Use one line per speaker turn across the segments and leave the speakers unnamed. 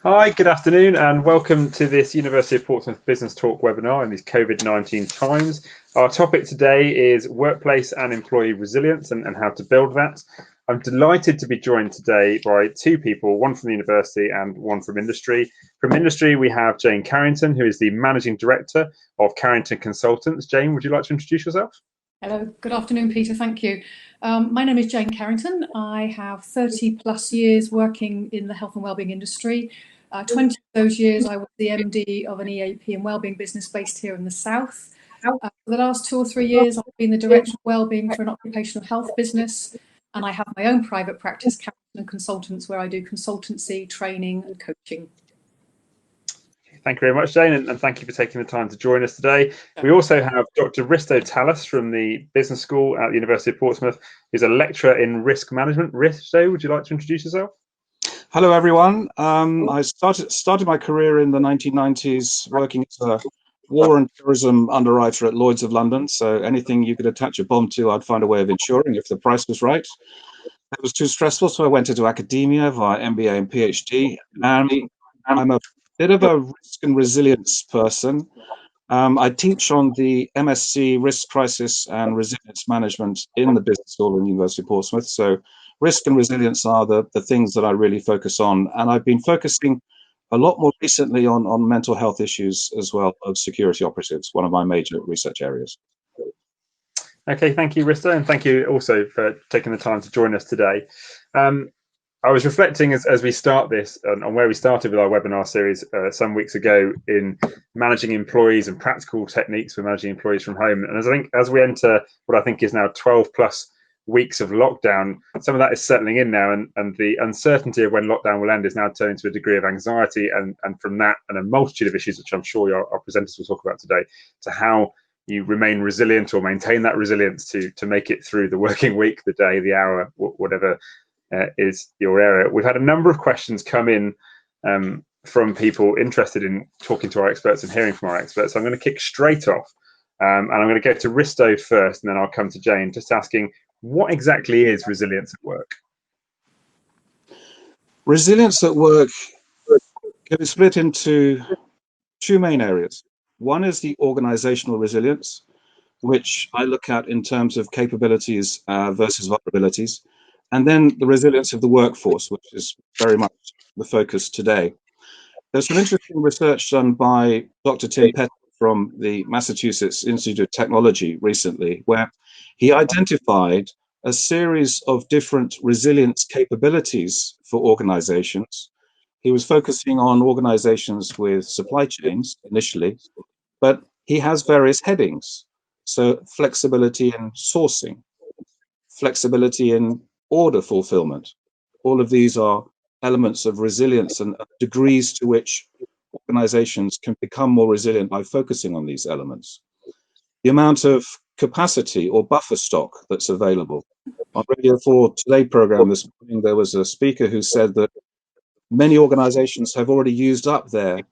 Hi, good afternoon, and welcome to this University of Portsmouth Business Talk webinar in these COVID-19 times. Our topic today is workplace and employee resilience and how to build that. I'm delighted to be joined today by two people, one from the university and one from industry. From industry, we have Jane Carrington, who is the Managing Director of Carrington Consultants. Jane, would you like to introduce yourself?
Hello, good afternoon, Peter. Thank you. My name is Jane Carrington. I have 30 plus years working in the health and wellbeing industry. 20 of those years I was the MD of an EAP and wellbeing business based here in the south. For the last 2 or 3 years I've been the Director of Wellbeing for an occupational health business, and I have my own private practice, Carrington Consultants, where I do consultancy, training and coaching.
Thank you very much, Jane, and thank you for taking the time to join us today. We also have Dr. Risto Tallis from the Business School at the University of Portsmouth, who's a lecturer in risk management. Risto, would you like to introduce yourself?
Hello, everyone. I started my career in the 1990s working as a war and terrorism underwriter at Lloyd's of London. So anything you could attach a bomb to, I'd find a way of insuring if the price was right. It was too stressful, so I went into academia via MBA and PhD. And I'm a bit of a risk and resilience person. I teach on the MSc Risk Crisis and Resilience Management in the Business School in the University of Portsmouth. So risk and resilience are the things that I really focus on. And I've been focusing a lot more recently on mental health issues as well of security operatives, one of my major research areas.
Okay, thank you, Risto, and thank you also for taking the time to join us today. I was reflecting as we start this on where we started with our webinar series some weeks ago in managing employees and practical techniques for managing employees from home. And as we enter what I think is now 12 plus weeks of lockdown, some of that is settling in now, and the uncertainty of when lockdown will end is now turning to a degree of anxiety, and from that and a multitude of issues, which I'm sure our presenters will talk about today, to how you remain resilient or maintain that resilience to make it through the working week, the day, the hour, whatever is your area. We've had a number of questions come in from people interested in talking to our experts and hearing from our experts. So I'm going to kick straight off, and I'm going to go to Risto first, and then I'll come to Jane, just asking, what exactly is resilience at work?
Resilience at work can be split into two main areas. One is the organizational resilience, which I look at in terms of capabilities versus vulnerabilities. And then the resilience of the workforce, which is very much the focus today. There's some interesting research done by Dr. Tim Pettit from the Massachusetts Institute of Technology recently, where he identified a series of different resilience capabilities for organizations. He was focusing on organizations with supply chains initially, but he has various headings. So flexibility in sourcing, flexibility in order fulfillment. All of these are elements of resilience and degrees to which organizations can become more resilient by focusing on these elements. The amount of capacity or buffer stock that's available. On Radio 4 Today program this morning, there was a speaker who said that many organizations have already used up their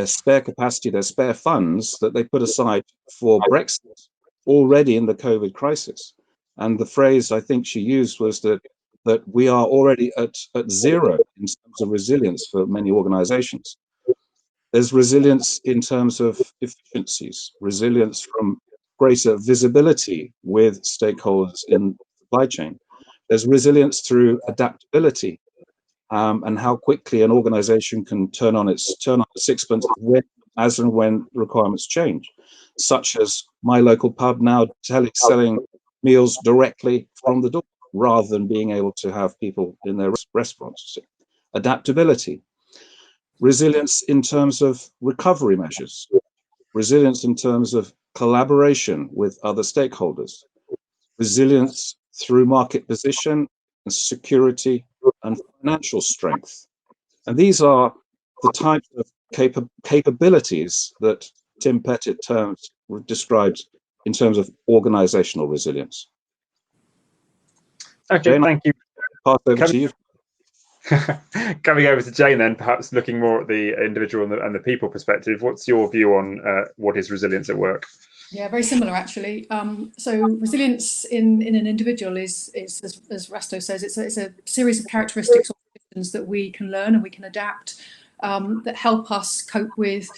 spare capacity, their spare funds that they put aside for Brexit already in the COVID crisis. And the phrase I think she used was that we are already at zero in terms of resilience for many organizations. There's resilience in terms of efficiencies, resilience from greater visibility with stakeholders in the supply chain. There's resilience through adaptability, and how quickly an organization can turn on the sixpence as and when requirements change, such as my local pub now selling meals directly from the door rather than being able to have people in their restaurants. Adaptability, resilience in terms of recovery measures, resilience in terms of collaboration with other stakeholders, resilience through market position and security and financial strength. And these are the types of capabilities that Tim Pettit described in terms of organizational resilience.
Okay, Jane, thank you.
Pass over to you.
Coming over to Jane then, perhaps looking more at the individual and the people perspective, what's your view on what is resilience at work?
Yeah, very similar actually. So resilience in an individual is as Risto says, it's a series of characteristics or conditions that we can learn and we can adapt that help us cope with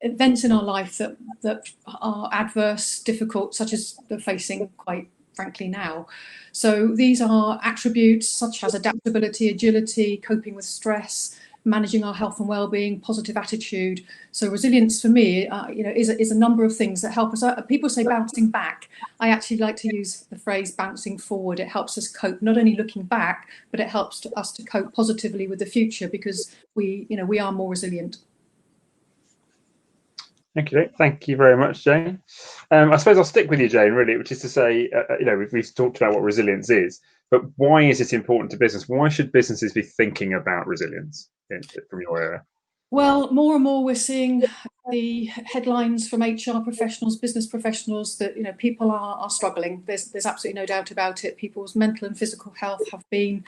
events in our life that are adverse, difficult, such as they're facing quite frankly now. So these are attributes such as adaptability, agility, coping with stress, managing our health and well-being, positive attitude. So resilience for me, is a number of things that help us. People say bouncing back. I actually like to use the phrase bouncing forward. It helps us cope, not only looking back, but it helps us to cope positively with the future, because we are more resilient.
Thank you very much, Jane. I suppose I'll stick with you, Jane, really, which is to say, we've talked about what resilience is, but why is it important to business? Why should businesses be thinking about resilience from your area?
Well, more and more we're seeing the headlines from HR professionals, business professionals, that people are struggling. There's absolutely no doubt about it. People's mental and physical health have been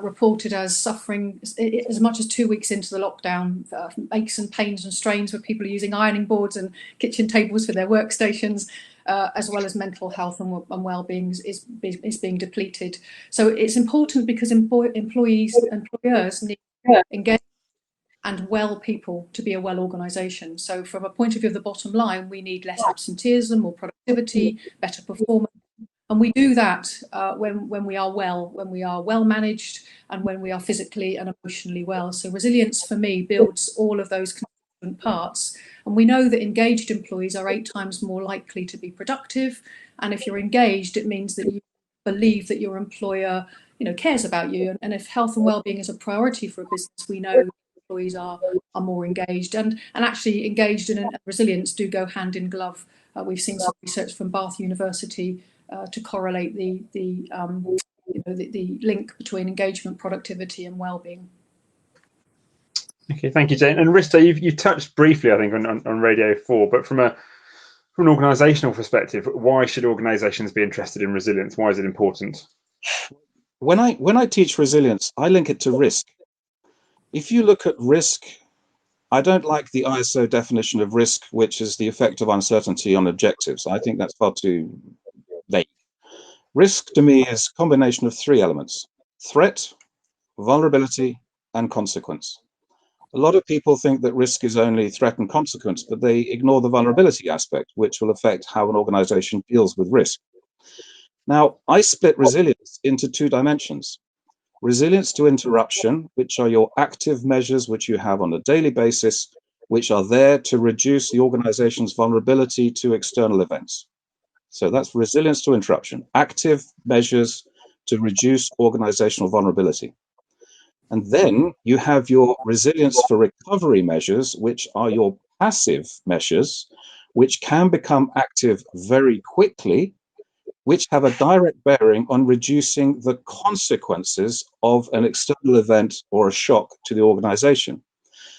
reported as suffering as much as 2 weeks into the lockdown, aches and pains and strains, where people are using ironing boards and kitchen tables for their workstations, as well as mental health and well-being is being depleted. So it's important because employers need engagement and well people to be a well organisation. So from a point of view of the bottom line, we need less absenteeism, more productivity, better performance. And we do that when we are well managed, and when we are physically and emotionally well. So resilience for me builds all of those constituent parts. And we know that engaged employees are 8 times more likely to be productive. And if you're engaged, it means that you believe that your employer cares about you. And if health and well-being is a priority for a business, we know employees are more engaged, and actually engaged and resilience do go hand in glove. We've seen some research from Bath University to correlate the link between engagement, productivity, and well-being.
Okay, thank you, Jane. And Risto, you've touched briefly, I think, on Radio 4, but from an organisational perspective, why should organisations be interested in resilience? Why is it important?
When I teach resilience, I link it to risk. If you look at risk, I don't like the ISO definition of risk, which is the effect of uncertainty on objectives. I think that's far too vague. Risk to me is a combination of 3 elements: threat, vulnerability, and consequence. A lot of people think that risk is only threat and consequence, but they ignore the vulnerability aspect, which will affect how an organization deals with risk. Now, I split resilience into 2 dimensions. Resilience to interruption, which are your active measures which you have on a daily basis, which are there to reduce the organization's vulnerability to external events. So that's resilience to interruption, active measures to reduce organizational vulnerability. And then you have your resilience for recovery measures, which are your passive measures, which can become active very quickly, which have a direct bearing on reducing the consequences of an external event or a shock to the organization.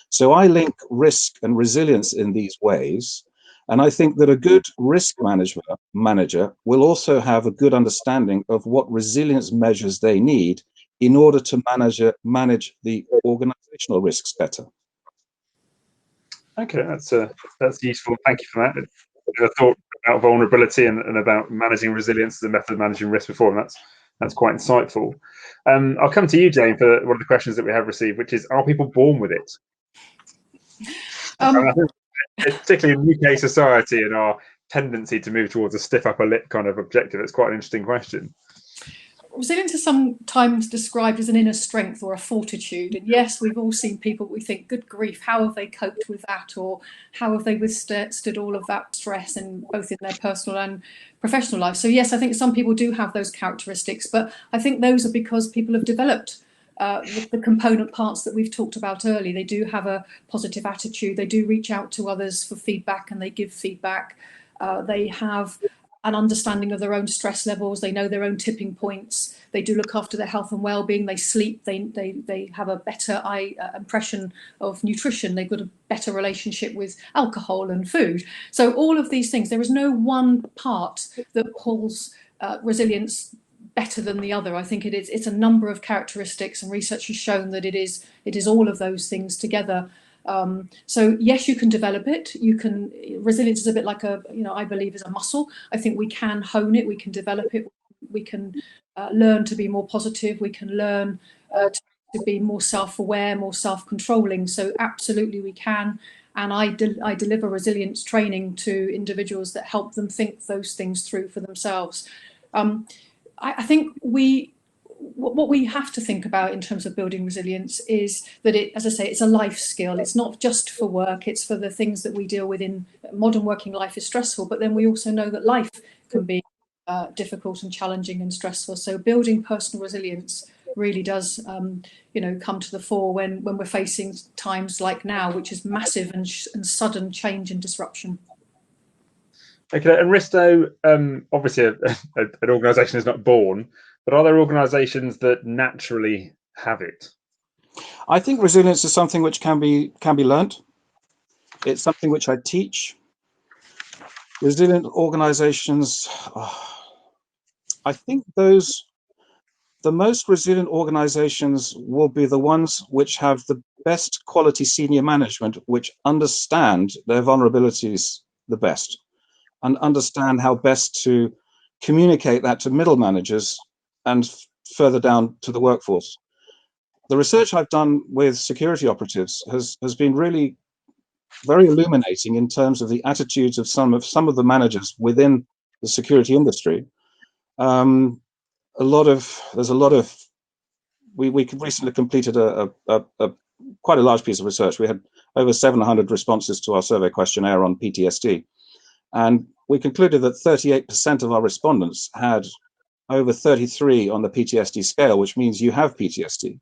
So I link risk and resilience in these ways. And I think that a good risk manager will also have a good understanding of what resilience measures they need in order to manage the organizational risks better.
Okay, that's useful. Thank you for that. I thought about vulnerability and about managing resilience as a method of managing risk before, and that's quite insightful. I'll come to you, Jane, for one of the questions that we have received, which is: are people born with it? I think, particularly in UK society and our tendency to move towards a stiff upper lip kind of objective, it's quite an interesting question.
Resilience is sometimes described as an inner strength or a fortitude. And yes, we've all seen people we think, good grief, how have they coped with that? Or how have they withstood all of that stress, both in their personal and professional life? So yes, I think some people do have those characteristics, but I think those are because people have developed the component parts that we've talked about earlier. They do have a positive attitude. They do reach out to others for feedback, and they give feedback. They have an understanding of their own stress levels. They know their own tipping points. They do look after their health and well-being. They sleep. They have a better impression of nutrition. They've got a better relationship with alcohol and food. So all of these things, there is no one part that pulls resilience better than the other. I think it's a number of characteristics, and research has shown that it is all of those things together. So yes, you can develop it. Resilience is a bit like I believe is a muscle. I think we can hone it, we can develop it, we can learn to be more positive, we can learn to to be more self-aware, more self-controlling. So absolutely we can. And I deliver resilience training to individuals that help them think those things through for themselves. I think what we have to think about in terms of building resilience is that as I say, it's a life skill. It's not just for work, it's for the things that we deal with in modern working life is stressful, but then we also know that life can be difficult and challenging and stressful. So building personal resilience really does come to the fore when we're facing times like now, which is massive and sudden change and disruption.
Okay, and Risto, obviously an organisation is not born, but are there organisations that naturally have it?
I think resilience is something which can be learnt. It's something which I teach. Resilient organisations, I think the most resilient organisations will be the ones which have the best quality senior management, which understand their vulnerabilities the best and understand how best to communicate that to middle managers and further down to the workforce. The research I've done with security operatives has been really very illuminating in terms of the attitudes of some of the managers within the security industry. We recently completed quite a large piece of research. We had over 700 responses to our survey questionnaire on PTSD, and we concluded that 38% of our respondents had over 33 on the PTSD scale, which means you have PTSD.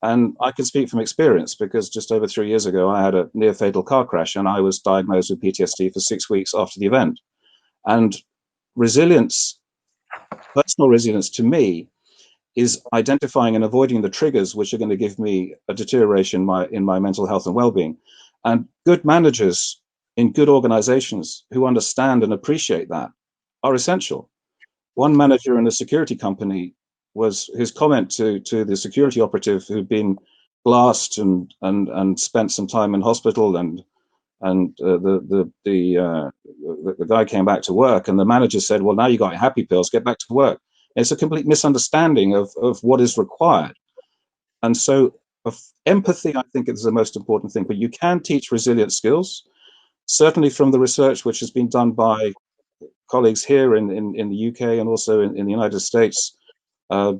And I can speak from experience because just over 3 years ago, I had a near fatal car crash and I was diagnosed with PTSD for 6 weeks after the event. And resilience, personal resilience to me, is identifying and avoiding the triggers which are going to give me a deterioration in my mental health and well-being. And good managers in good organizations who understand and appreciate that are essential. One manager in a security company, his comment to the security operative who'd been glassed and spent some time in hospital, and the guy came back to work, and the manager said, "Well, now you got your happy pills, get back to work." It's a complete misunderstanding of what is required. And so empathy, I think, is the most important thing, but you can teach resilient skills. Certainly from the research which has been done by colleagues here in the UK and also in the United States,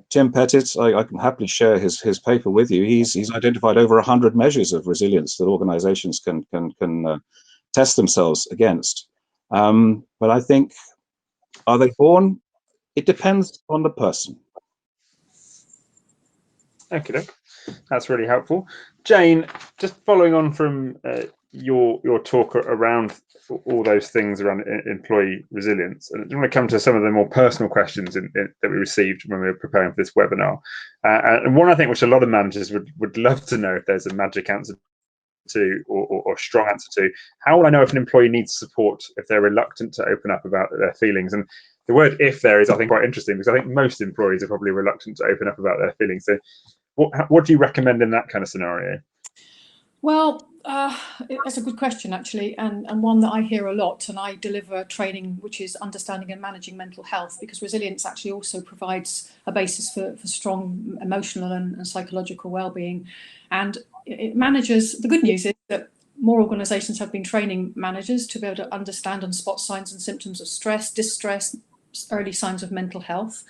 Tim Pettit, I can happily share his paper with you. He's identified over 100 measures of resilience that organizations can test themselves against. But I think, are they born? It depends on the person.
Okay, that's really helpful. Jane, just following on from your talk around all those things around employee resilience, and I want to come to some of the more personal questions that we received when we were preparing for this webinar. And one I think which a lot of managers would love to know if there's a magic answer to or strong answer to. How will I know if an employee needs support if they're reluctant to open up about their feelings? And the word "if" there is, I think, quite interesting because I think most employees are probably reluctant to open up about their feelings. So what do you recommend in that kind of scenario?
Well, that's a good question, actually, and one that I hear a lot. And I deliver training which is understanding and managing mental health, because resilience actually also provides a basis for strong emotional and psychological well-being. And managers, the good news is that more organisations have been training managers to be able to understand and spot signs and symptoms of stress, distress, early signs of mental health.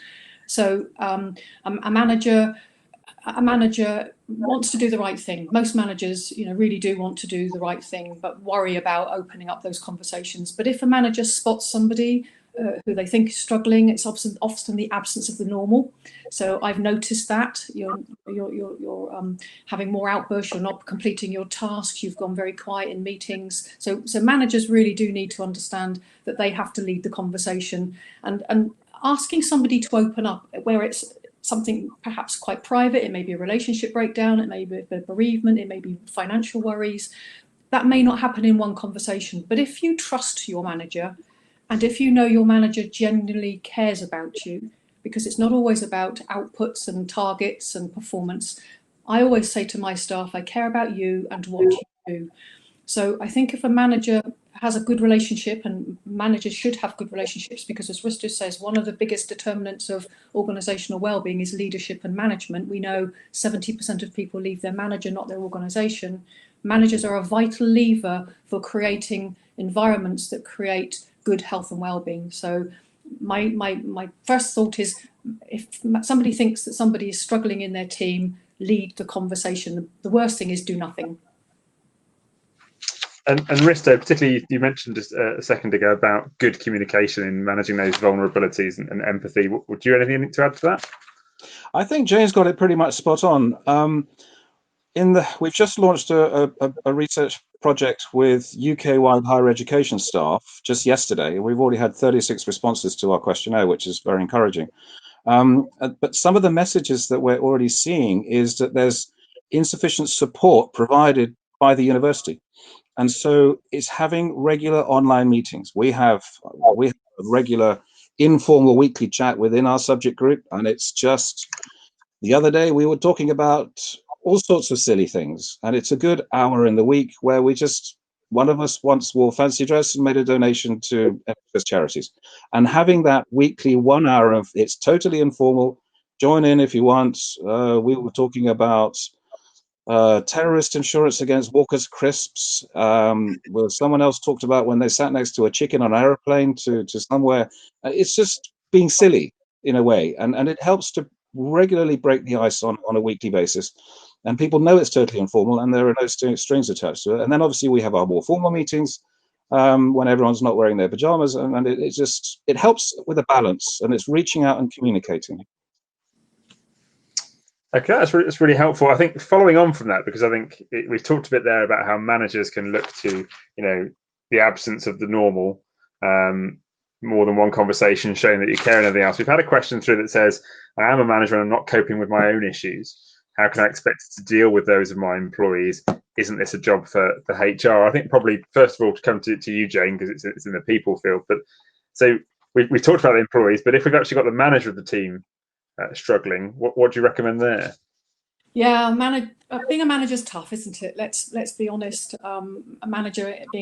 So a manager wants to do the right thing. Most managers, really do want to do the right thing, but worry about opening up those conversations. But if a manager spots somebody who they think is struggling, it's often the absence of the normal. So I've noticed that you're having more outbursts, you're not completing your tasks, you've gone very quiet in meetings. So managers really do need to understand that they have to lead the conversation, and asking somebody to open up where it's something perhaps quite private. It may be a relationship breakdown, it may be a bereavement, it may be financial worries. That may not happen in one conversation. But if you trust your manager, and if you know your manager genuinely cares about you, because it's not always about outputs and targets and performance. I always say to my staff, I care about you and what you do. So I think if a manager has a good relationship, and managers should have good relationships, because as Risto says, one of the biggest determinants of organisational well-being is leadership and management. We know 70% of people leave their manager, not their organisation. Managers are a vital lever for creating environments that create good health and well-being. So my first thought is, if somebody thinks that somebody is struggling in their team, lead the conversation. The worst thing is do nothing.
And Risto, particularly, you mentioned just a second ago about good communication in managing those vulnerabilities and empathy. Would you have anything to add to that?
I think Jane's got it pretty much spot on. We've just launched a research project with UK-wide higher education staff just yesterday. We've already had 36 responses to our questionnaire, which is very encouraging. But some of the messages that we're already seeing is that there's insufficient support provided by the university. And so it's having regular online meetings. We have a regular informal weekly chat within our subject group. And it's just, the other day we were talking about all sorts of silly things. And it's a good hour in the week where one of us once wore fancy dress and made a donation to NHS charities. And having that weekly 1 hour of, it's totally informal, join in if you want. We were talking about terrorist insurance against Walker's crisps. Well, someone else talked about when they sat next to a chicken on an aeroplane to somewhere. It's just being silly in a way. And it helps to regularly break the ice on a weekly basis. And people know it's totally informal and there are no strings attached to it. And then obviously we have our more formal meetings when everyone's not wearing their pajamas. And it helps with a balance, and it's reaching out and communicating.
Okay, that's really helpful. I think following on from that, because I think we've talked a bit there about how managers can look to, the absence of the normal, more than one conversation showing that you care and everything else. We've had a question through that says, I am a manager and I'm not coping with my own issues. How can I expect to deal with those of my employees? Isn't this a job for HR? I think probably first of all to come to you, Jane, because it's in the people field. But so we talked about the employees, but if we've actually got the manager of the team struggling, what do you recommend there?
Yeah, being a manager is tough, isn't it? Let's be honest. Being a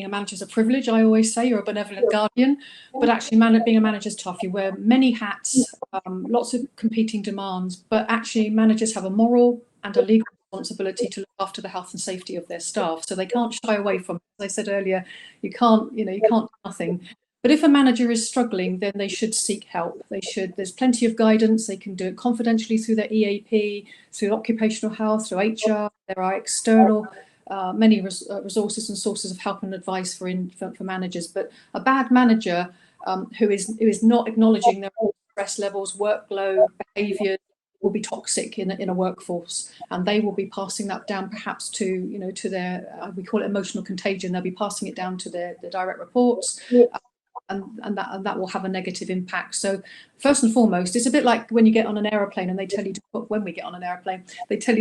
manager is a privilege. I always say you're a benevolent guardian, but actually, being a manager is tough. You wear many hats, lots of competing demands. But actually, managers have a moral and a legal responsibility to look after the health and safety of their staff. So they can't shy away from it. As I said earlier, you can't do nothing. But if a manager is struggling, then they should seek help. There's plenty of guidance. They can do it confidentially through their EAP, through occupational health, through HR. There are external many resources and sources of help and advice for managers. But a bad manager who is not acknowledging their stress levels, workload, behaviours, will be toxic in a workforce, and they will be passing that down perhaps to their we call it emotional contagion. They'll be passing it down to their direct reports. And that will have a negative impact. So first and foremost, it's a bit like when you get on an aeroplane and they tell you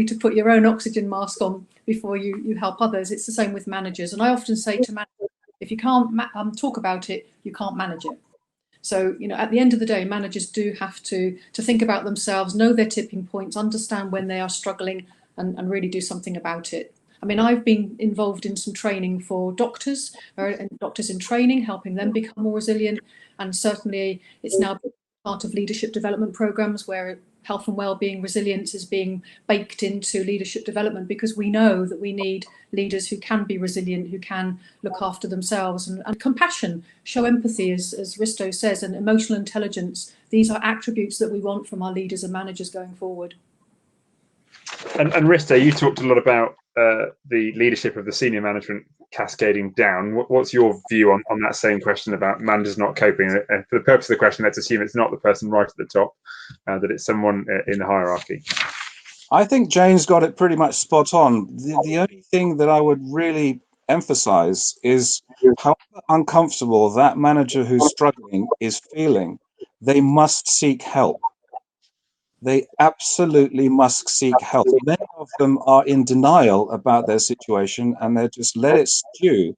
to put your own oxygen mask on before you help others. It's the same with managers. And I often say to managers, if you can't talk about it, you can't manage it. So, at the end of the day, managers do have to think about themselves, know their tipping points, understand when they are struggling, and really do something about it. I mean, I've been involved in some training for doctors and doctors in training, helping them become more resilient. And certainly it's now part of leadership development programs where health and well-being resilience is being baked into leadership development, because we know that we need leaders who can be resilient, who can look after themselves, and compassion, show empathy, as Risto says, and emotional intelligence. These are attributes that we want from our leaders and managers going forward.
And Risto, you talked a lot about the leadership of the senior management cascading down. What's your view on that same question about managers not coping? For the purpose of the question, let's assume it's not the person right at the top, that it's someone in the hierarchy.
I think Jane's got it pretty much spot on. The only thing that I would really emphasize is how uncomfortable that manager who's struggling is feeling. They must seek help. They absolutely must seek help. Many of them are in denial about their situation and they just let it stew.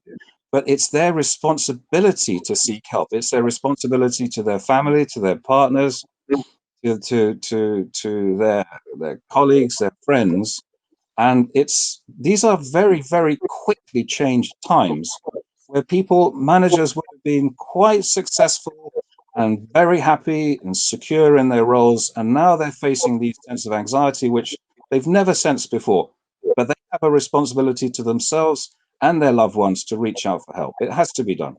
But it's their responsibility to seek help. It's their responsibility to their family, to their partners, to their colleagues, their friends. And these are very, very quickly changed times. where managers would have been quite successful and very happy and secure in their roles, and now they're facing these sense of anxiety which they've never sensed before. But they have a responsibility to themselves and their loved ones to reach out for help. It has to be done.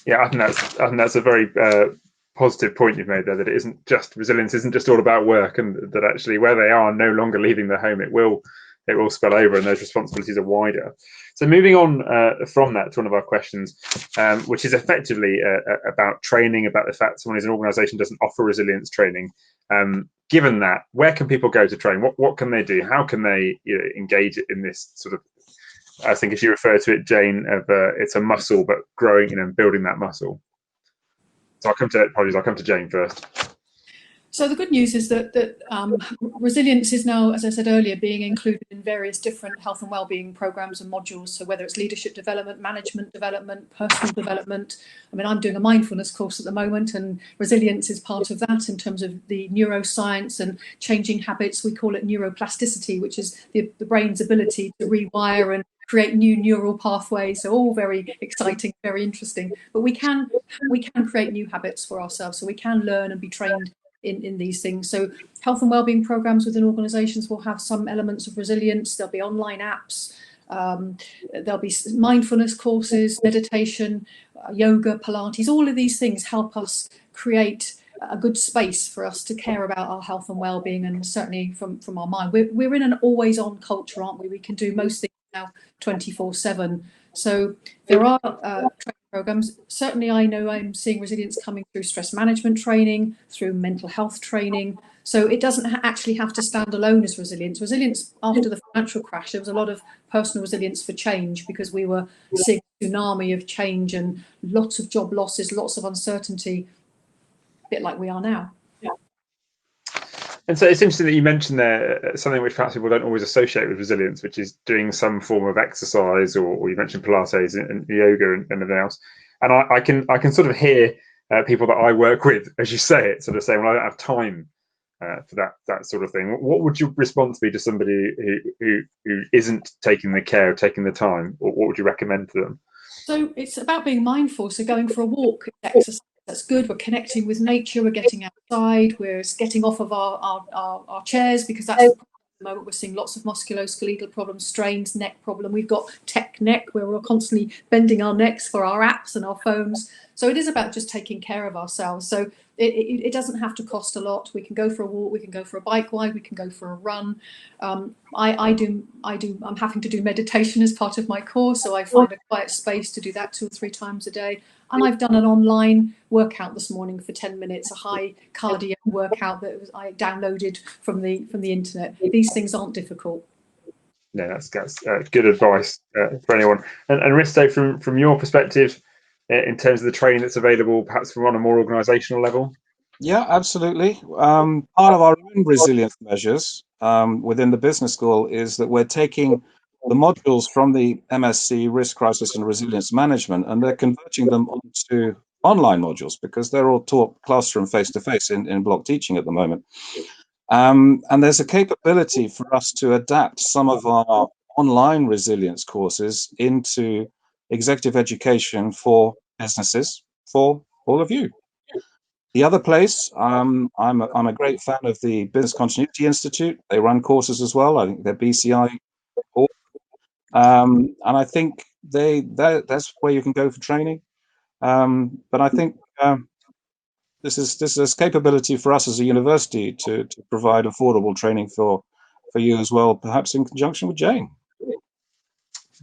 Yeah, I think that's a very positive point you've made there. That resilience isn't just all about work, and that actually where they are no longer leaving their home, it will spill over, and those responsibilities are wider. So moving on from that to one of our questions, which is effectively about training, about the fact someone in an organisation doesn't offer resilience training. Given that, where can people go to train? What can they do? How can they engage in this sort of? I think as you refer to it, Jane, it's a muscle, but growing and building that muscle. So I'll come to Jane first.
So the good news is that resilience is now, as I said earlier, being included in various different health and wellbeing programs and modules. So whether it's leadership development, management development, personal development. I mean, I'm doing a mindfulness course at the moment, and resilience is part of that in terms of the neuroscience and changing habits. We call it neuroplasticity, which is the brain's ability to rewire and create new neural pathways. So all very exciting, very interesting. But we can create new habits for ourselves. So we can learn and be trained in these things. So health and wellbeing programs within organizations will have some elements of resilience. There'll be online apps, there'll be mindfulness courses, meditation, yoga, Pilates. All of these things help us create a good space for us to care about our health and wellbeing, and certainly from our mind. We're in an always on culture, aren't we? We can do most things now 24/7. So there are training programs. Certainly I know I'm seeing resilience coming through stress management training, through mental health training. So it doesn't actually have to stand alone as resilience. Resilience after the financial crash, there was a lot of personal resilience for change, because we were seeing a tsunami of change and lots of job losses, lots of uncertainty, a bit like we are now.
And so it's interesting that you mentioned there something which perhaps people don't always associate with resilience, which is doing some form of exercise, or you mentioned Pilates and yoga and everything else. And I can sort of hear people that I work with, as you say it, sort of saying, well, I don't have time for that sort of thing. What would your response be to somebody who isn't taking the care, taking the time, or what would you recommend to them?
So it's about being mindful. So going for a walk, exercise, that's good. We're connecting with nature. We're getting outside. We're getting off of our chairs, because that's the moment. We're seeing lots of musculoskeletal problems, strains, neck problem. We've got tech neck, where we're constantly bending our necks for our apps and our phones. So it is about just taking care of ourselves. So it doesn't have to cost a lot. We can go for a walk, we can go for a bike ride, we can go for a run. I'm having to do meditation as part of my course, so I find a quiet space to do that 2 or 3 times a day. And I've done an online workout this morning for 10 minutes, a high cardio workout that I downloaded from the internet. These things aren't difficult.
No, that's good advice for anyone. And Risto, from your perspective, in terms of the training that's available, perhaps from on a more organisational level?
Yeah, absolutely. Part of our own resilience measures within the business school is that we're taking the modules from the MSc Risk, Crisis and Resilience Management, and they're converting them onto online modules, because they're all taught classroom face-to-face in block teaching at the moment. And there's a capability for us to adapt some of our online resilience courses into executive education for businesses, for all of you. The other place, I'm a great fan of the Business Continuity Institute. They run courses as well. I think they're BCI, and I think that's where you can go for training. But I think this is capability for us as a university to provide affordable training for you as well, perhaps in conjunction with Jane.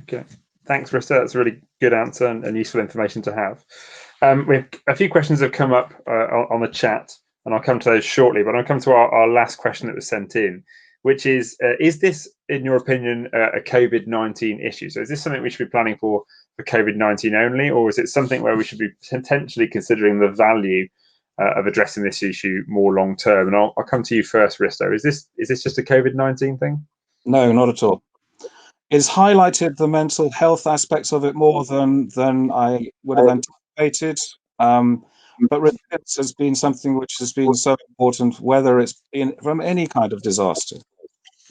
Okay, thanks, Rista. That's a really good answer and useful information to have. We have a few questions have come up on the chat, and I'll come to those shortly. But I'll come to our last question that was sent in, which is this, in your opinion, a COVID-19 issue? So is this something we should be planning for COVID-19 only, or is it something where we should be potentially considering the value of addressing this issue more long term? And I'll come to you first, Risto. Is this just a COVID-19 thing?
No, not at all. It's highlighted the mental health aspects of it more than I would have anticipated. But resilience has been something which has been so important, whether it's been from any kind of disaster,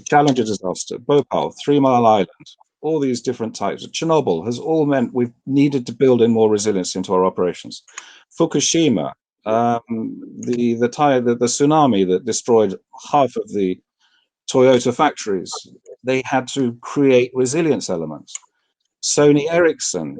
Challenger disaster, Bhopal, 3 Mile Island, all these different types. Chernobyl has all meant we've needed to build in more resilience into our operations. Fukushima, the tsunami that destroyed half of the Toyota factories, they had to create resilience elements. Sony Ericsson,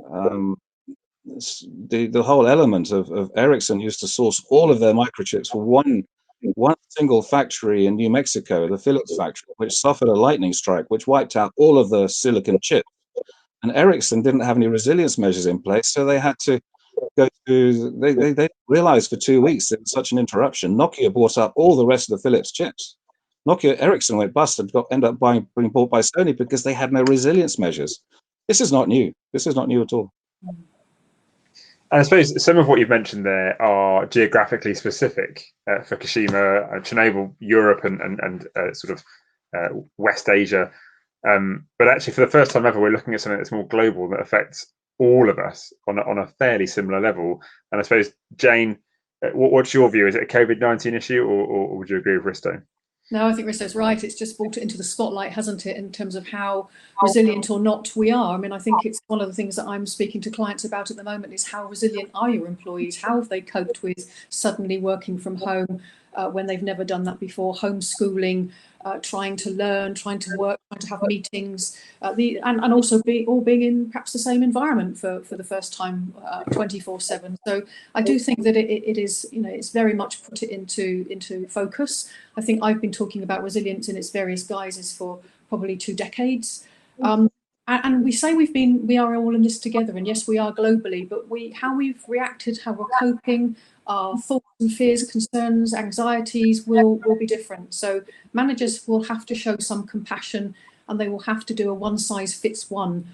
the whole element of Ericsson used to source all of their microchips for one single factory in New Mexico, the Philips factory, which suffered a lightning strike, which wiped out all of the silicon chips. And Ericsson didn't have any resilience measures in place, so they had to go to. They realized for 2 weeks there was such an interruption. Nokia bought up all the rest of the Philips chips. Ericsson went bust and ended up being bought by Sony because they had no resilience measures. This is not new. This is not new at all.
And I suppose some of what you've mentioned there are geographically specific. Fukushima, Chernobyl, Europe, and sort of West Asia. But actually, for the first time ever, we're looking at something that's more global that affects all of us on a fairly similar level. And I suppose, Jane, what's your view? Is it a COVID-19 issue, or would you agree with Risto?
No, I think Risto's right. It's just brought it into the spotlight, hasn't it, in terms of how resilient or not we are. I mean, I think it's one of the things that I'm speaking to clients about at the moment is how resilient are your employees? How have they coped with suddenly working from home when they've never done that before? Homeschooling, trying to learn, trying to work, trying to have meetings, and also being in perhaps the same environment for the first time 24/7. So I do think that it is, it's very much put it into focus. I think I've been talking about resilience in its various guises for probably 2 decades. And we say we are all in this together, and yes, we are globally, but how we've reacted, how we're coping, our thoughts and fears, concerns, anxieties will be different. So managers will have to show some compassion, and they will have to do a one-size-fits-one,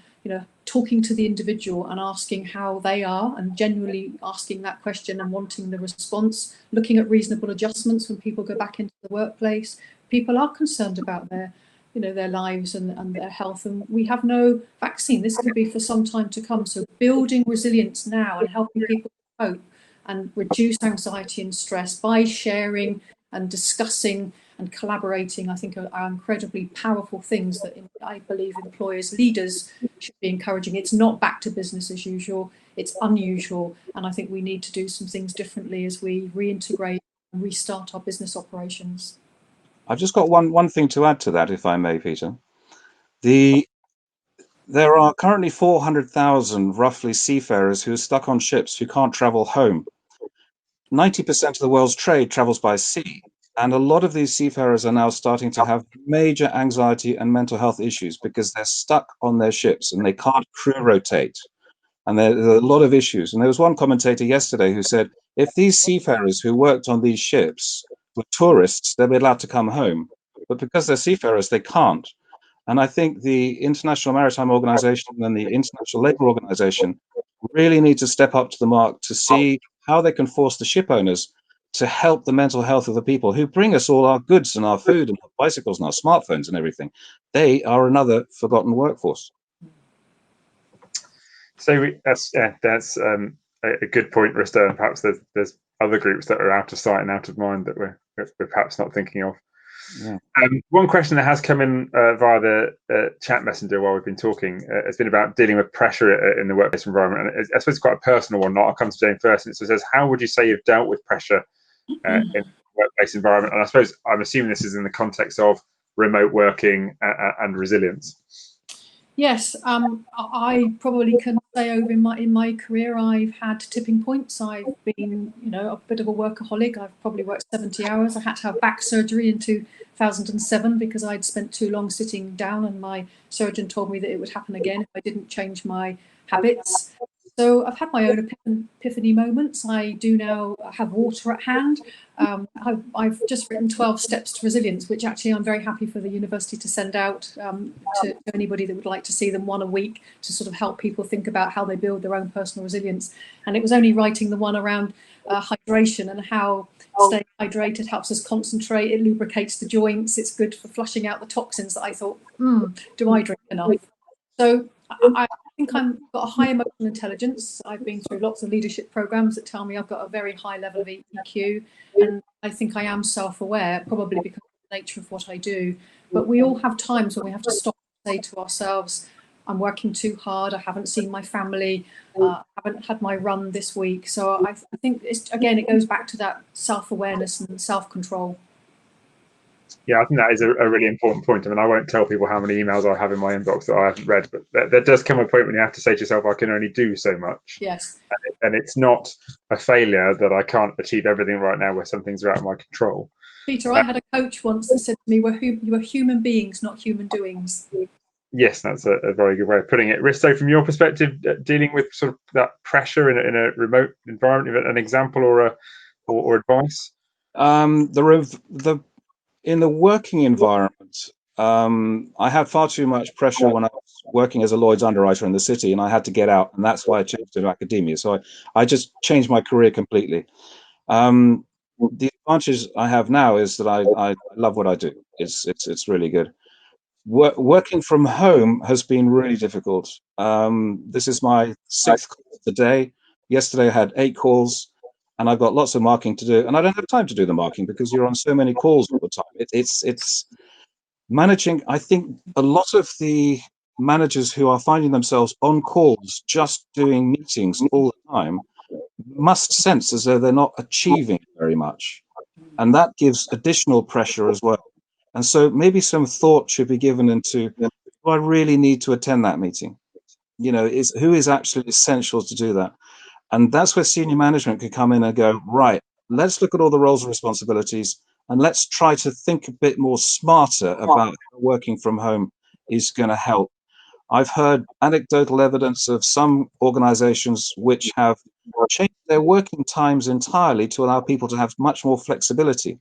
talking to the individual and asking how they are, and genuinely asking that question and wanting the response, looking at reasonable adjustments when people go back into the workplace. People are concerned about their lives and their health, and we have no vaccine. This could be for some time to come. So building resilience now and helping people cope and reduce anxiety and stress by sharing and discussing and collaborating, I think are incredibly powerful things that I believe employers, leaders should be encouraging. It's not back to business as usual, it's unusual, and I think we need to do some things differently as we reintegrate and restart our business operations.
I've just got one thing to add to that, if I may, Peter. There are currently 400,000 roughly seafarers who are stuck on ships who can't travel home. 90% of the world's trade travels by sea, and a lot of these seafarers are now starting to have major anxiety and mental health issues because they're stuck on their ships and they can't crew rotate. And there are a lot of issues. And there was one commentator yesterday who said, if these seafarers who worked on these ships were tourists, they'd be allowed to come home. But because they're seafarers, they can't. And I think the International Maritime Organization and the International Labour Organization really need to step up to the mark to see how they can force the ship owners to help the mental health of the people who bring us all our goods and our food and our bicycles and our smartphones and everything. They are another forgotten workforce.
So that's a good point, Risto, and perhaps there's other groups that are out of sight and out of mind that we're perhaps not thinking of.
Yeah.
One question that has come in via the chat messenger while we've been talking has been about dealing with pressure in the workplace environment. And I suppose it's quite a personal one. I'll come to Jane first. And it says, how would you say you've dealt with pressure in the workplace environment? And I suppose I'm assuming this is in the context of remote working and resilience.
Yes, I probably can say over in my career I've had tipping points. I've been, a bit of a workaholic. I've probably worked 70 hours. I had to have back surgery in 2007 because I'd spent too long sitting down, and my surgeon told me that it would happen again if I didn't change my habits. So I've had my own epiphany moments. I do now have water at hand. I've just written 12 Steps to Resilience, which actually I'm very happy for the university to send out to anybody that would like to see them, one a week, to sort of help people think about how they build their own personal resilience. And it was only writing the one around hydration and how staying hydrated helps us concentrate, it lubricates the joints, it's good for flushing out the toxins, that I thought, do I drink enough? So I think I've got a high emotional intelligence. I've been through lots of leadership programs that tell me I've got a very high level of EQ, and I think I am self-aware, probably because of the nature of what I do. But we all have times when we have to stop and say to ourselves, I'm working too hard, I haven't seen my family, I haven't had my run this week. So I think again, it goes back to that self-awareness and self-control.
Yeah, I think that is a really important point. I mean, I won't tell people how many emails I have in my inbox that I haven't read, but there does come a point when you have to say to yourself, I can only do so much.
Yes.
And it's not a failure that I can't achieve everything right now where some things are out of my control.
Peter, I had a coach once that said to me, you are human beings, not human doings.
Yes, that's a very good way of putting it. Risto, from your perspective, dealing with sort of that pressure in a remote environment, an example or advice?
In the working environment, I had far too much pressure when I was working as a Lloyd's underwriter in the city, and I had to get out, and that's why I changed to academia. So I just changed my career completely. The advantage I have now is that I love what I do. It's really good. Working from home has been really difficult. This is my 6th call of the day. Yesterday I had 8 calls, and I've got lots of marking to do, and I don't have time to do the marking because you're on so many calls all the time. It's managing. I think a lot of the managers who are finding themselves on calls just doing meetings all the time must sense as though they're not achieving very much, and that gives additional pressure as well. And so maybe some thought should be given into, do I really need to attend that meeting? Who is actually essential to do that? And that's where senior management could come in and go, right, let's look at all the roles and responsibilities, and let's try to think a bit more smarter about how working from home is going to help. I've heard anecdotal evidence of some organizations which have changed their working times entirely to allow people to have much more flexibility.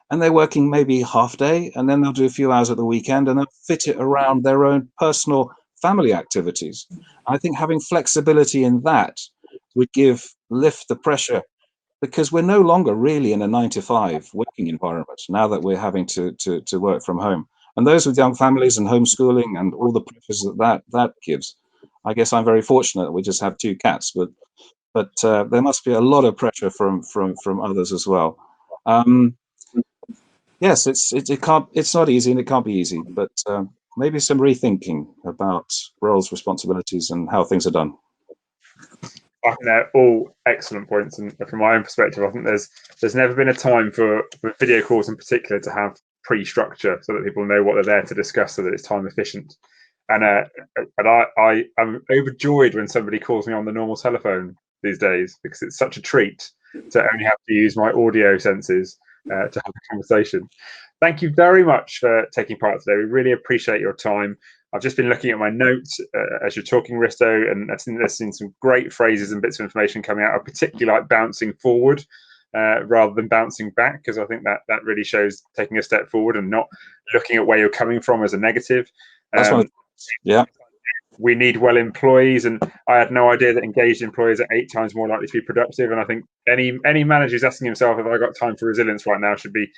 And they're working maybe half day, and then they'll do a few hours at the weekend, and they'll fit it around their own personal family activities. I think having flexibility in that would lift the pressure, because we're no longer really in a 9-to-5 working environment now that we're having to work from home. And those with young families and homeschooling and all the pressures that gives, I guess I'm very fortunate that we just have 2 cats, but there must be a lot of pressure from others as well. Yes, it's not easy, and it can't be easy, but maybe some rethinking about roles, responsibilities, and how things are done.
I think they're all excellent points, and from my own perspective, I think there's never been a time for video calls in particular to have pre-structure so that people know what they're there to discuss, so that it's time efficient. And I'm overjoyed when somebody calls me on the normal telephone these days, because it's such a treat to only have to use my audio senses to have a conversation. Thank you very much for taking part today. We really appreciate your time. I've just been looking at my notes as you're talking, Risto, and I've seen some great phrases and bits of information coming out. I particularly like bouncing forward rather than bouncing back, because I think that really shows taking a step forward and not looking at where you're coming from as a negative.
Yeah.
We need well employees, and I had no idea that engaged employees are 8 times more likely to be productive. And I think any manager who's asking himself, have I got time for resilience right now, should be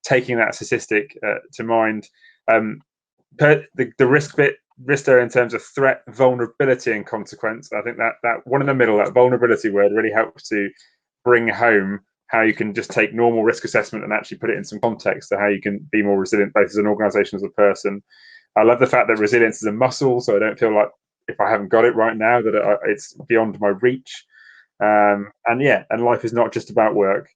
taking that statistic to mind. The risk bit, Risto, in terms of threat, vulnerability, and consequence, I think that one in the middle, that vulnerability word, really helps to bring home how you can just take normal risk assessment and actually put it in some context to how you can be more resilient, both as an organisation, as a person. I love the fact that resilience is a muscle, so I don't feel like if I haven't got it right now that it's beyond my reach. And life is not just about work.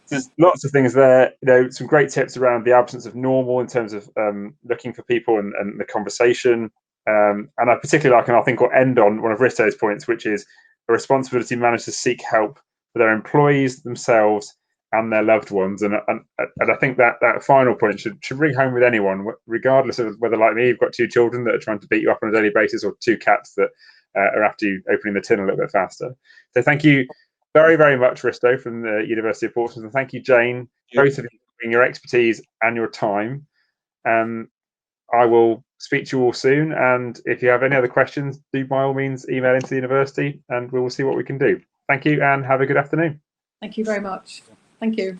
There's lots of things there, some great tips around the absence of normal in terms of looking for people and the conversation. And I particularly like, and I think we'll end on one of Risto's points, which is a responsibility managers to seek help for their employees, themselves, and their loved ones. And I think that final point should ring home with anyone, regardless of whether, like me, you've got 2 children that are trying to beat you up on a daily basis, or 2 cats that are after you opening the tin a little bit faster. So thank you very, very much, Risto, from the University of Portsmouth. And thank you, Jane, both of you, for bringing your expertise and your time. I will speak to you all soon. And if you have any other questions, do by all means email into the university, and we will see what we can do. Thank you, and have a good afternoon.
Thank you very much. Thank you.